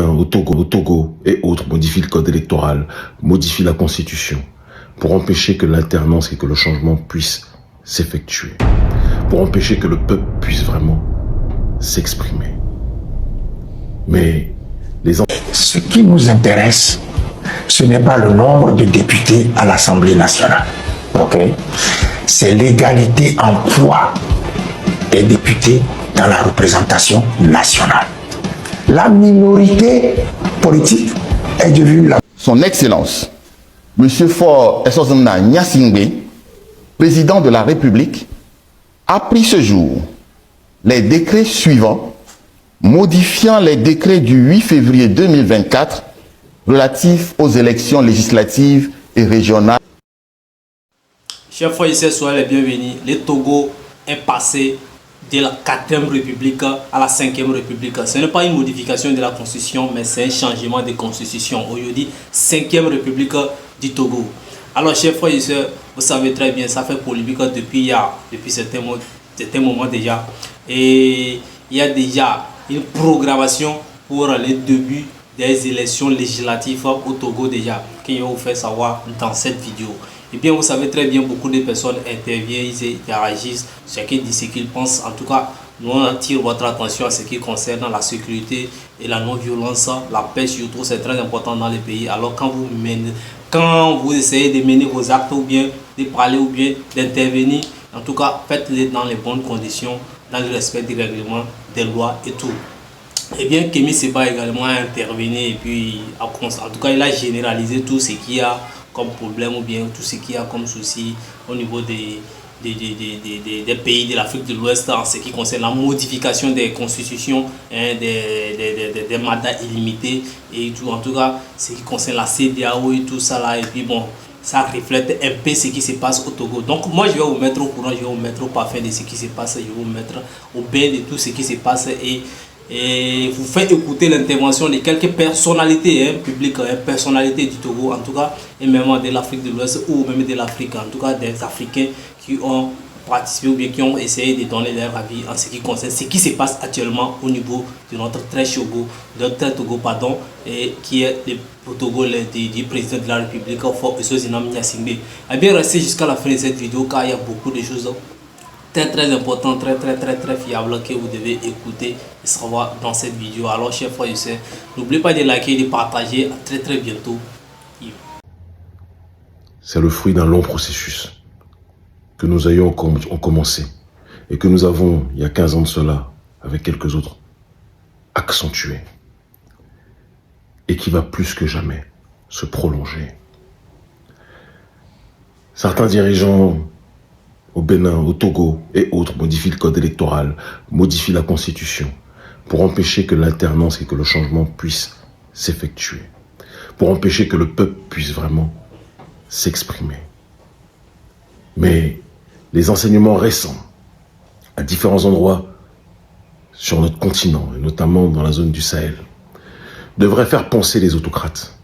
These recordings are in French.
Au Togo et autres modifient le code électoral, modifient la constitution pour empêcher que l'alternance et que le changement puissent s'effectuer, pour empêcher que le peuple puisse vraiment s'exprimer. Mais ce qui nous intéresse, ce n'est pas le nombre de députés à l'Assemblée nationale, okay? C'est l'égalité en poids des députés dans la représentation nationale. La minorité politique est devenue la... Son Excellence, M. Faure Essozana Gnassingbé, président de la République, a pris ce jour les décrets suivants modifiant les décrets du 8 février 2024 relatifs aux élections législatives et régionales. Chers frères et sœurs, soyez les bienvenus. Le Togo est passé de la 4e République à la 5e République. Ce n'est pas une modification de la Constitution, mais c'est un changement de Constitution. Aujourd'hui, 5e République du Togo. Alors, chers frères et sœurs, vous savez très bien, ça fait polémique depuis certains moments déjà. Et il y a déjà une programmation pour le début des élections législatives au Togo déjà, que je vais vous faire savoir dans cette vidéo. Et bien, vous savez très bien, beaucoup de personnes interviennent, ils interagissent, chacun dit ce qu'il pense. En tout cas, nous on attire votre attention à ce qui concerne la sécurité et la non-violence, la paix surtout, c'est très important dans les pays. Alors quand vous essayez de mener vos actes ou bien de parler ou bien d'intervenir, en tout cas, faites-les dans les bonnes conditions, dans le respect des règlements, des lois et tout. Et bien, Kémy Séba également a intervenu et puis, en tout cas, il a généralisé tout ce qu'il y a comme problème ou bien tout ce qu'il y a comme souci au niveau des pays de l'Afrique de l'Ouest en ce qui concerne la modification des constitutions, hein, des mandats illimités et tout. En tout cas, ce qui concerne la CEDEAO et tout ça là. Et puis bon, ça reflète un peu ce qui se passe au Togo. Donc moi, je vais vous mettre au courant, je vais vous mettre au parfum de ce qui se passe, je vais vous mettre au bain de tout ce qui se passe et vous faire écouter l'intervention de quelques personnalités publiques, personnalités du Togo en tout cas, et même de l'Afrique de l'Ouest ou même de l'Afrique, en tout cas des Africains qui ont participé ou bien qui ont essayé de donner leur avis en ce qui concerne ce qui se passe actuellement au niveau de notre très Togo, et qui est le Togo du président de la République, Faure Essozana Gnassingbé. Et bien restez jusqu'à la fin de cette vidéo car il y a beaucoup de choses très important, très fiable que vous devez écouter et savoir dans cette vidéo. Alors chers frères et sœurs, n'oubliez pas de liker et de partager. À très bientôt. c'est le fruit d'un long processus que nous ayons commencé et que nous avons, il y a 15 ans de cela, avec quelques autres, accentué et qui va plus que jamais se prolonger. Certains dirigeants au Bénin, au Togo et autres modifient le code électoral, modifient la constitution pour empêcher que l'alternance et que le changement puissent s'effectuer, pour empêcher que le peuple puisse vraiment s'exprimer. Mais les enseignements récents à différents endroits sur notre continent, et notamment dans la zone du Sahel, devraient faire penser les autocrates.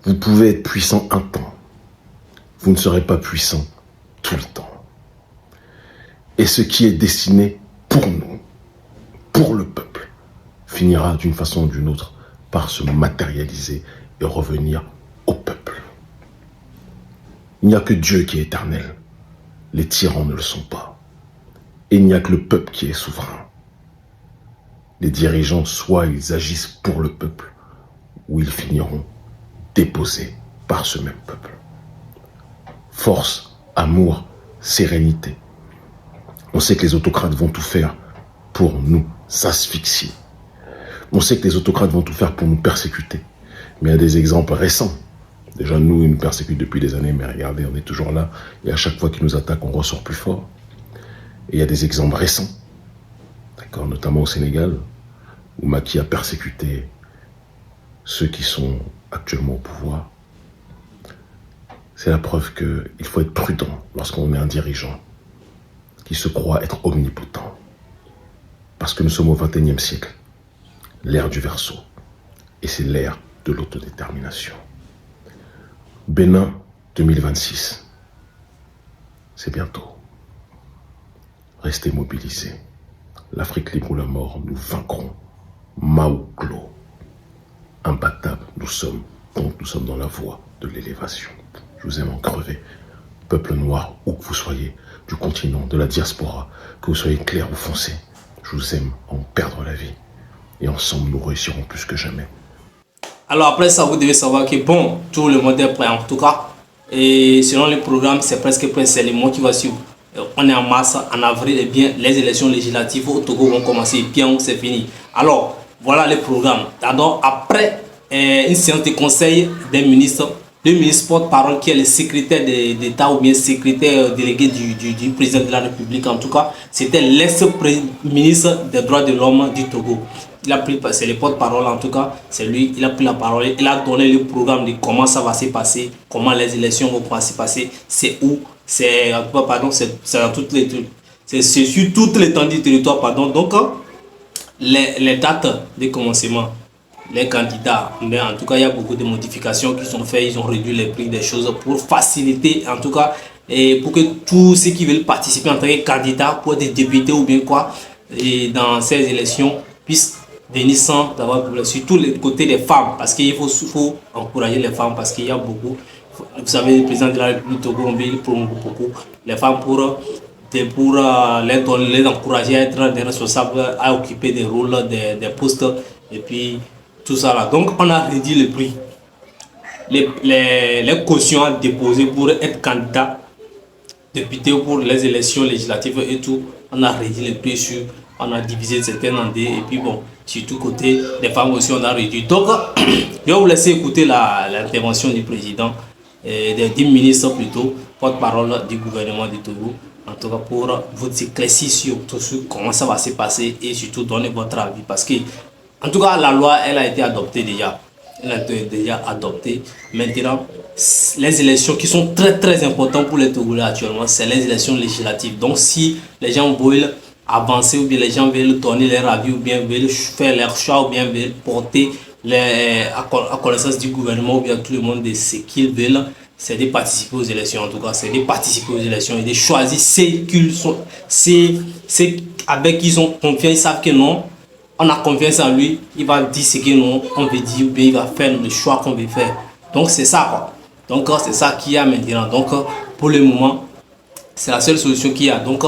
Vous pouvez être puissant un temps, vous ne serez pas puissant tout le temps. Et ce qui est destiné pour nous, pour le peuple, finira d'une façon ou d'une autre par se matérialiser et revenir au peuple. Il n'y a que Dieu qui est éternel. Les tyrans ne le sont pas. Et il n'y a que le peuple qui est souverain. Les dirigeants, soit ils agissent pour le peuple, ou ils finiront déposés par ce même peuple. Force, amour, sérénité. On sait que les autocrates vont tout faire pour nous asphyxier. On sait que les autocrates vont tout faire pour nous persécuter. Mais il y a des exemples récents. Déjà, nous, ils nous persécutent depuis des années, mais regardez, on est toujours là. Et à chaque fois qu'ils nous attaquent, on ressort plus fort. Et il y a des exemples récents, d'accord, notamment au Sénégal, où Macky a persécuté ceux qui sont actuellement au pouvoir. C'est la preuve qu'il faut être prudent lorsqu'on est un dirigeant qui se croit être omnipotent. Parce que nous sommes au XXIe siècle, l'ère du Verseau, et c'est l'ère de l'autodétermination. Bénin 2026, c'est bientôt. Restez mobilisés. L'Afrique libre ou la mort, nous vaincrons. Mao Klo. imbattables. Nous sommes dans la voie de l'élévation. Je vous aime en crever. Peuple noir, où que vous soyez, du continent, de la diaspora, que vous soyez clair ou foncé, je vous aime en perdre la vie. Et ensemble, nous réussirons plus que jamais. Alors après ça, vous devez savoir que bon, tout le monde est prêt en tout cas. Et selon les programmes, c'est presque prêt, c'est le mois qui va suivre. On est en mars, en avril, et bien les élections législatives au Togo vont commencer, et bien c'est fini. Alors, voilà les programmes. Alors, après une séance de conseil des ministres, le ministre porte-parole qui est le secrétaire d'État ou bien secrétaire délégué du président de la République, en tout cas, c'était l'ex-ministre des droits de l'homme du Togo. Il a pris, c'est le porte-parole en tout cas, c'est lui, il a pris la parole, il a donné le programme de comment ça va se passer, comment les élections vont pouvoir se passer, c'est où, c'est pardon, c'est dans toutes les, c'est sur toute l'étendue du territoire, pardon. Donc les dates de commencement, les candidats, mais en tout cas il y a beaucoup de modifications qui sont faites, ils ont réduit les prix des choses pour faciliter en tout cas et pour que tous ceux qui veulent participer en tant que candidats pour être députés ou bien quoi et dans ces élections puissent venir sans d'avoir problème, surtout les côtés des femmes, parce qu'il faut encourager les femmes, parce qu'il y a beaucoup, vous savez, le président de la République Togo, il promeut beaucoup les femmes pour les encourager à être des responsables, à occuper des rôles, des postes, et puis tout ça là. Donc on a réduit le prix, les cautions à déposer pour être candidat député pour les élections législatives et tout, on a réduit le prix sur, on a divisé certaines en deux, et puis bon, surtout côté des femmes aussi on a réduit. Donc je vais vous laisser écouter l'intervention du président et des ministres plutôt, porte-parole du gouvernement du Togo, en tout cas pour vous éclaircir sur tout ce, comment ça va se passer et surtout donner votre avis, parce que en tout cas la loi elle a été adoptée déjà, elle a été déjà adoptée. Maintenant les élections qui sont très importantes pour les Togolais actuellement, c'est les élections législatives. Donc si les gens veulent avancer ou bien les gens veulent donner leur avis ou bien veulent faire leur choix ou bien veulent porter à connaissance du gouvernement ou bien tout le monde de ce qu'ils veulent, c'est de participer aux élections. En tout cas, c'est de participer aux élections et de choisir ceux avec qui ils ont confiance, ils savent que non, on a confiance en lui, il va dire ce que non, on veut dire ou bien il va faire le choix qu'on veut faire. Donc c'est ça quoi. Donc c'est ça qu'il y a maintenant. Donc pour le moment, c'est la seule solution qu'il y a. Donc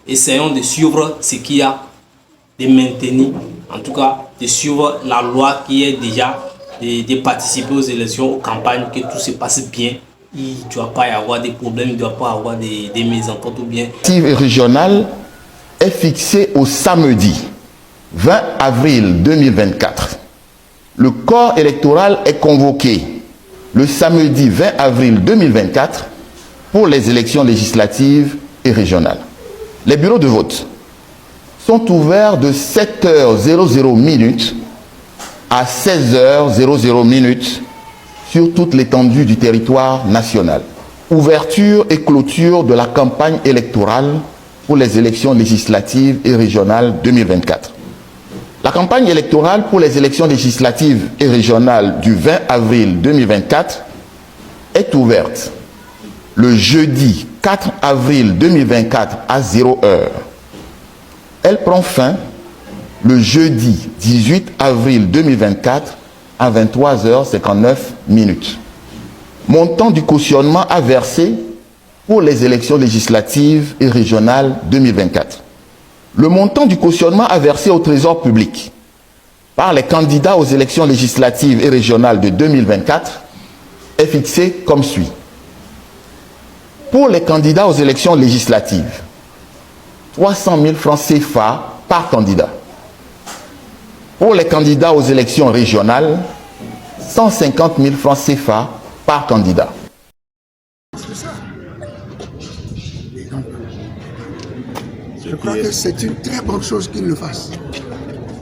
essayons de suivre ce qu'il y a, de maintenir, en tout cas de suivre la loi qui est déjà, de participer aux élections, aux campagnes, que tout se passe bien. Il ne doit pas y avoir des problèmes, il ne doit pas y avoir des mésententes ou bien. La régionale est fixée au samedi 20 avril 2024. Le corps électoral est convoqué le samedi 20 avril 2024 pour les élections législatives et régionales. Les bureaux de vote sont ouverts de 7h00 à 16h00 sur toute l'étendue du territoire national. Ouverture et clôture de la campagne électorale pour les élections législatives et régionales 2024. La campagne électorale pour les élections législatives et régionales du 20 avril 2024 est ouverte le jeudi 4 avril 2024 à 0h. Elle prend fin le jeudi 18 avril 2024 à 23h59. Montant du cautionnement à verser pour les élections législatives et régionales 2024. Le montant du cautionnement à verser au Trésor public par les candidats aux élections législatives et régionales de 2024 est fixé comme suit. Pour les candidats aux élections législatives, 300 000 francs CFA par candidat. Pour les candidats aux élections régionales, 150 000 francs CFA par candidat. Je crois que c'est une très bonne chose qu'il le fasse.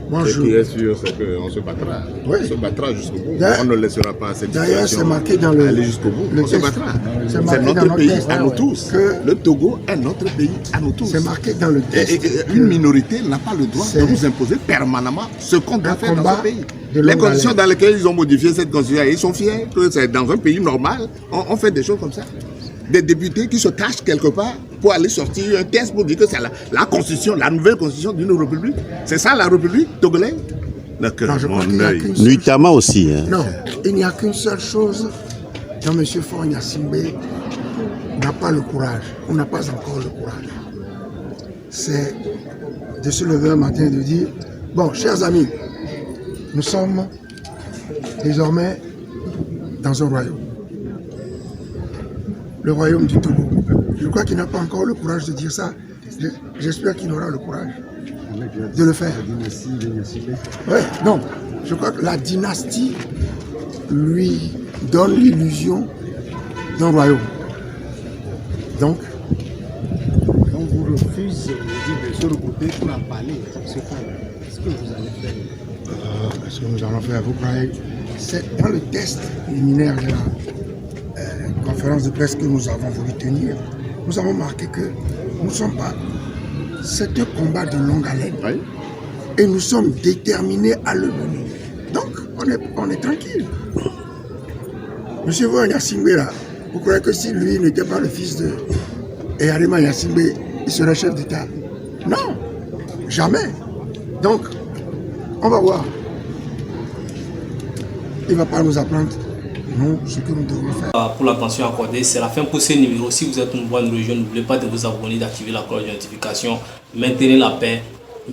Ce qui est sûr, c'est qu'on se battra. Oui. On se battra jusqu'au bout. On ne laissera pas cette D'ailleurs, situation c'est marqué dans le aller jusqu'au bout. On se battra. C'est dans notre pays texte, à nous tous. Le Togo est notre pays à nous tous. C'est marqué dans le texte. Et une minorité n'a pas le droit de nous imposer permanemment ce qu'on doit faire dans ce pays. Les conditions dans lesquelles ils ont modifié cette constitution, ils sont fiers que c'est dans un pays normal, on fait des choses comme ça. Des députés qui se cachent quelque part pour aller sortir un texte pour dire que c'est la constitution, la nouvelle constitution d'une république. C'est ça la république togolaise. D'accord, Nuitamment aussi. Hein. Non, il n'y a qu'une seule chose dont M. Faure Gnassingbé n'a pas le courage, on n'a pas encore le courage. C'est de se lever un matin et de dire, bon, chers amis, nous sommes désormais dans un royaume. Le royaume du Togo. Je crois qu'il n'a pas encore le courage de dire ça. J'espère qu'il aura le courage de le faire. Oui, non, je crois que la dynastie lui donne l'illusion d'un royaume. Donc, quand vous refusez de se regrouper pour en parler, qu'est-ce que vous allez faire? Qu'est-ce que nous allons faire? Vous croyez? C'est dans le test liminaire de la conférence de presse que nous avons voulu tenir. Nous avons marqué que nous ne sommes pas. C'est un combat de longue haleine. Oui. Et nous sommes déterminés à le mener. Donc, on est tranquille. Monsieur Faure Gnassingbé, là, vous croyez que si lui n'était pas le fils de Eyarima Gnassingbé, il serait chef d'État? Non, jamais. Donc, on va voir. Il ne va pas nous apprendre, nous, ce que nous devons faire. Pour l'attention accordée, c'est la fin pour ce numéro. Si vous êtes une bonne région, n'oubliez pas de vous abonner, d'activer la cloche de notification. Maintenez la paix,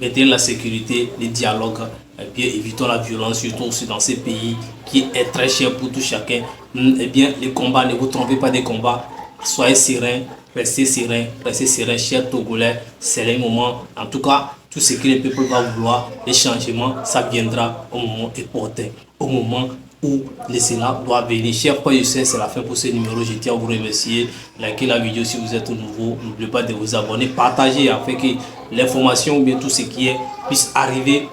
maintenez la sécurité, les dialogues. Et bien, évitons la violence, surtout aussi dans ces pays qui est très cher pour tout chacun. Eh bien, les combats, ne vous trompez pas des combats. Soyez sereins, restez sereins, chers Togolais. C'est le moment. En tout cas, tout ce que le peuple va vouloir, les changements, ça viendra au moment opportun, au moment où le Sénat doit venir. Chers frères, je sais, c'est la fin pour ce numéro. Je tiens à vous remercier. Likez la vidéo si vous êtes nouveau. N'oubliez pas de vous abonner, partagez afin que l'information ou bien tout ce qui est puisse arriver